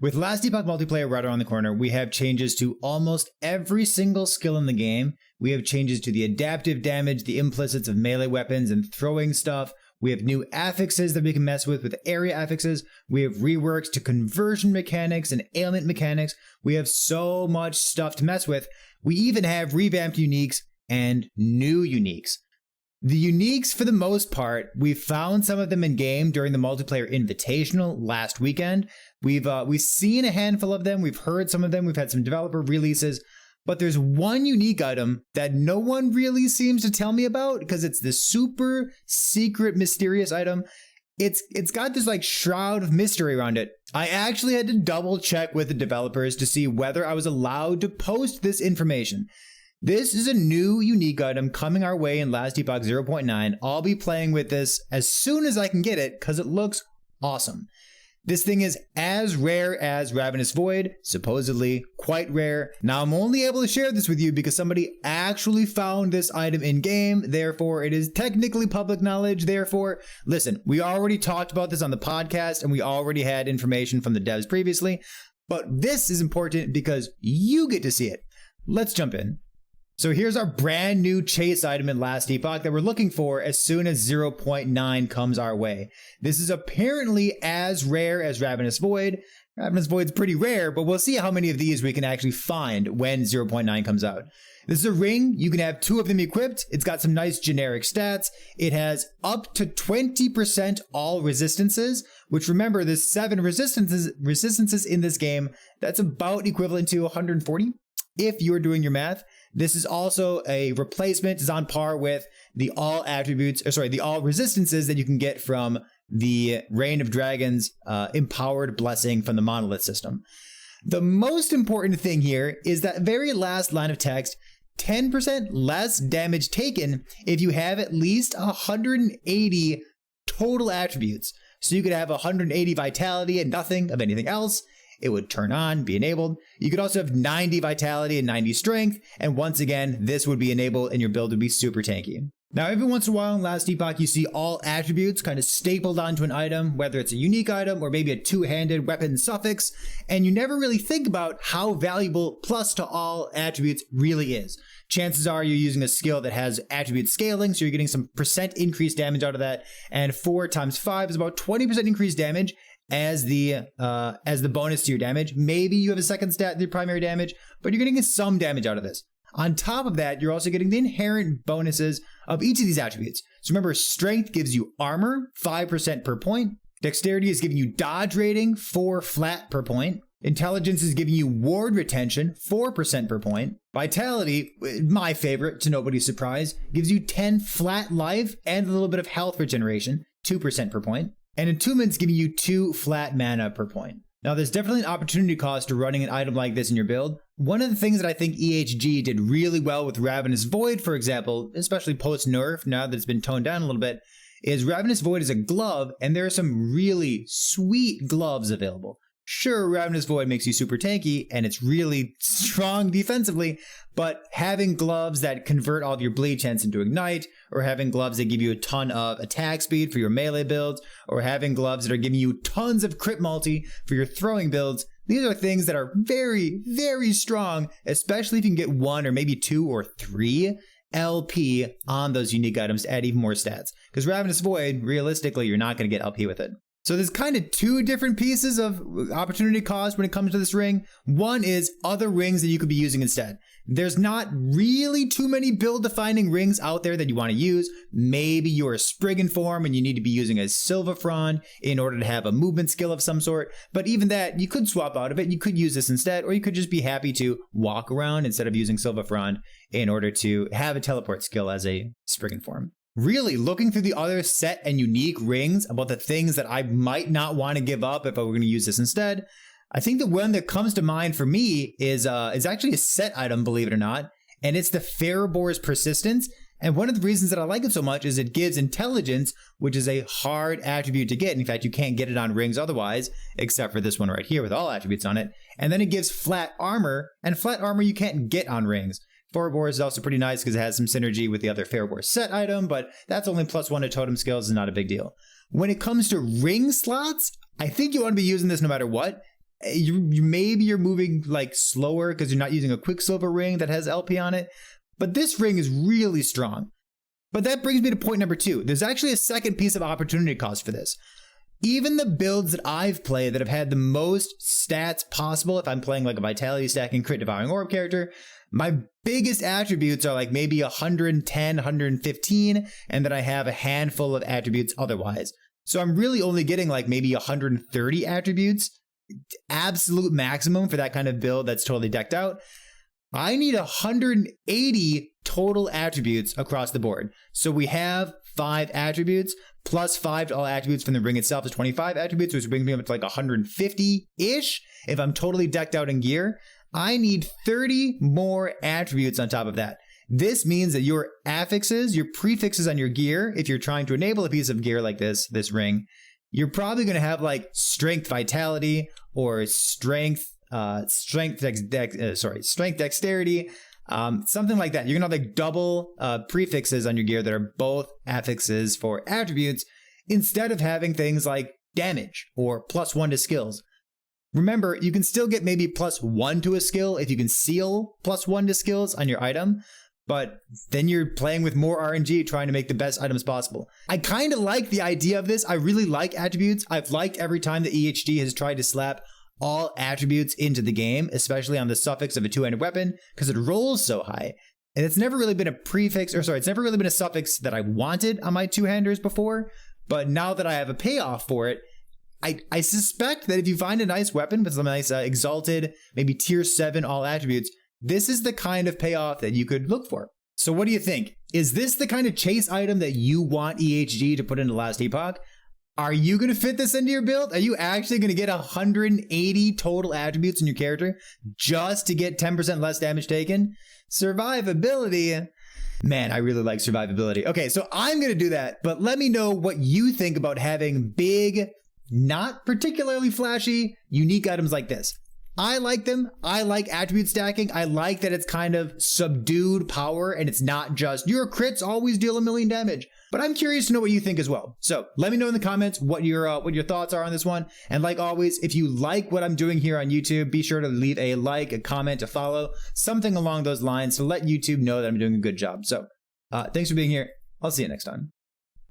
With Last Epoch multiplayer right around the corner, we have changes to almost every single skill in the game. We have changes to the adaptive damage, the implicits of melee weapons and throwing stuff. We have new affixes that we can mess with area affixes. We have reworks to conversion mechanics and ailment mechanics. We have so much stuff to mess with. We even have revamped uniques and new uniques. The uniques, for the most part, we've found some of them in game during the multiplayer invitational last weekend. We've seen a handful of them. We've heard some of them. We've had some developer releases. But there's one unique item that no one really seems to tell me about because it's the super secret mysterious item. It's got this like shroud of mystery around it. I actually had to double check with the developers to see whether I was allowed to post this information. This is a new unique item coming our way in Last Epoch 0.9. I'll be playing with this as soon as I can get it because it looks awesome. This thing is as rare as Ravenous Void, supposedly quite rare. Now I'm only able to share this with you because somebody actually found this item in game, therefore it is technically public knowledge, therefore, listen, we already talked about this on the podcast and we already had information from the devs previously, but this is important because you get to see it. Let's jump in. So here's our brand new chase item in Last Epoch that we're looking for as soon as 0.9 comes our way. This is apparently as rare as Ravenous Void. Ravenous Void's pretty rare, but we'll see how many of these we can actually find when 0.9 comes out. This is a ring. You can have 2 of them equipped. It's got some nice generic stats. It has up to 20% all resistances, which remember there's 7 resistances in this game. That's about equivalent to 140 if you're doing your math. This is also a replacement. It's on par with the all resistances that you can get from the Reign of Dragons empowered blessing from the Monolith system. The most important thing here is that very last line of text, 10% less damage taken if you have at least 180 total attributes. So you could have 180 vitality and nothing of anything else. It would turn on, be enabled. You could also have 90 vitality and 90 strength. And once again, this would be enabled and your build would be super tanky. Now, every once in a while in Last Epoch, you see all attributes kind of stapled onto an item, whether it's a unique item or maybe a two-handed weapon suffix. And you never really think about how valuable plus to all attributes really is. Chances are you're using a skill that has attribute scaling, so you're getting some percent increased damage out of that. And 4 times 5 is about 20% increased damage as the bonus to your damage. Maybe you have a second stat, the primary damage, but you're getting some damage out of this. On top of that, you're also getting the inherent bonuses of each of these attributes. So remember, strength gives you armor, 5% per point. Dexterity is giving you dodge rating, 4 flat per point. Intelligence is giving you ward retention, 4% per point. Vitality, my favorite, to nobody's surprise, gives you 10 flat life and a little bit of health regeneration, 2% per point. And Attunement's giving you 2 flat mana per point. Now, there's definitely an opportunity cost to running an item like this in your build. One of the things that I think EHG did really well with Ravenous Void, for example, especially post-nerf, now that it's been toned down a little bit, is Ravenous Void is a glove, and there are some really sweet gloves available. Sure, Ravenous Void makes you super tanky, and it's really strong defensively, but having gloves that convert all of your bleed chance into ignite, or having gloves that give you a ton of attack speed for your melee builds, or having gloves that are giving you tons of crit multi for your throwing builds, these are things that are very, very strong, especially if you can get 1 or maybe 2 or 3 LP on those unique items to add even more stats. Because Ravenous Void, realistically, you're not going to get LP with it. So there's kind of 2 different pieces of opportunity cost when it comes to this ring. One is other rings that you could be using instead. There's not really too many build-defining rings out there that you want to use. Maybe you're a Spriggan form and you need to be using a Silver Frond in order to have a movement skill of some sort. But even that, you could swap out of it. You could use this instead, or you could just be happy to walk around instead of using Silver Frond in order to have a teleport skill as a Spriggan form. Really, looking through the other set and unique rings about the things that I might not want to give up if I were going to use this instead, I think the one that comes to mind for me is actually a set item, believe it or not, and it's the Febuary's Persistence. And one of the reasons that I like it so much is it gives intelligence, which is a hard attribute to get. In fact, you can't get it on rings otherwise, except for this one right here with all attributes on it. And then it gives flat armor, and flat armor you can't get on rings. Febuary is also pretty nice because it has some synergy with the other Febuary set item, but that's only +1 to totem skills, is not a big deal. When it comes to ring slots, I think you want to be using this no matter what. Maybe you're moving like slower because you're not using a Quicksilver ring that has LP on it, but this ring is really strong. But that brings me to point number 2. There's actually a second piece of opportunity cost for this. Even the builds that I've played that have had the most stats possible, if I'm playing like a Vitality stacking Crit Devouring Orb character, my biggest attributes are like maybe 110, 115, and then I have a handful of attributes otherwise. So I'm really only getting like maybe 130 attributes, absolute maximum for that kind of build that's totally decked out. I need 180 total attributes across the board. So we have 5 attributes plus 5 to all attributes from the ring itself is 25 attributes, which brings me up to like 150-ish if I'm totally decked out in gear. I need 30 more attributes on top of that. This means that your affixes, your prefixes on your gear, if you're trying to enable a piece of gear like this ring, you're probably going to have like strength vitality or strength dexterity, something like that. You're gonna have like double prefixes on your gear that are both affixes for attributes instead of having things like damage or +1 to skills. Remember, you can still get maybe +1 to a skill if you can seal +1 to skills on your item, but then you're playing with more RNG trying to make the best items possible. I kind of like the idea of this. I really like attributes. I've liked every time the EHD has tried to slap all attributes into the game, especially on the suffix of a 2-handed weapon, because it rolls so high. And it's never really been a it's never really been a suffix that I wanted on my 2-handers before, but now that I have a payoff for it, I suspect that if you find a nice weapon with some nice exalted, maybe tier 7 all attributes, this is the kind of payoff that you could look for. So what do you think? Is this the kind of chase item that you want EHG to put into Last Epoch? Are you going to fit this into your build? Are you actually going to get 180 total attributes in your character just to get 10% less damage taken? Survivability. Man, I really like survivability. Okay, so I'm going to do that, but let me know what you think about having big, not particularly flashy, unique items like this. I like them. I like attribute stacking. I like that it's kind of subdued power and it's not just your crits always deal 1,000,000 damage. But I'm curious to know what you think as well. So let me know in the comments what your thoughts are on this one. And like always, if you like what I'm doing here on YouTube, be sure to leave a like, a comment, a follow, something along those lines to let YouTube know that I'm doing a good job. So thanks for being here. I'll see you next time.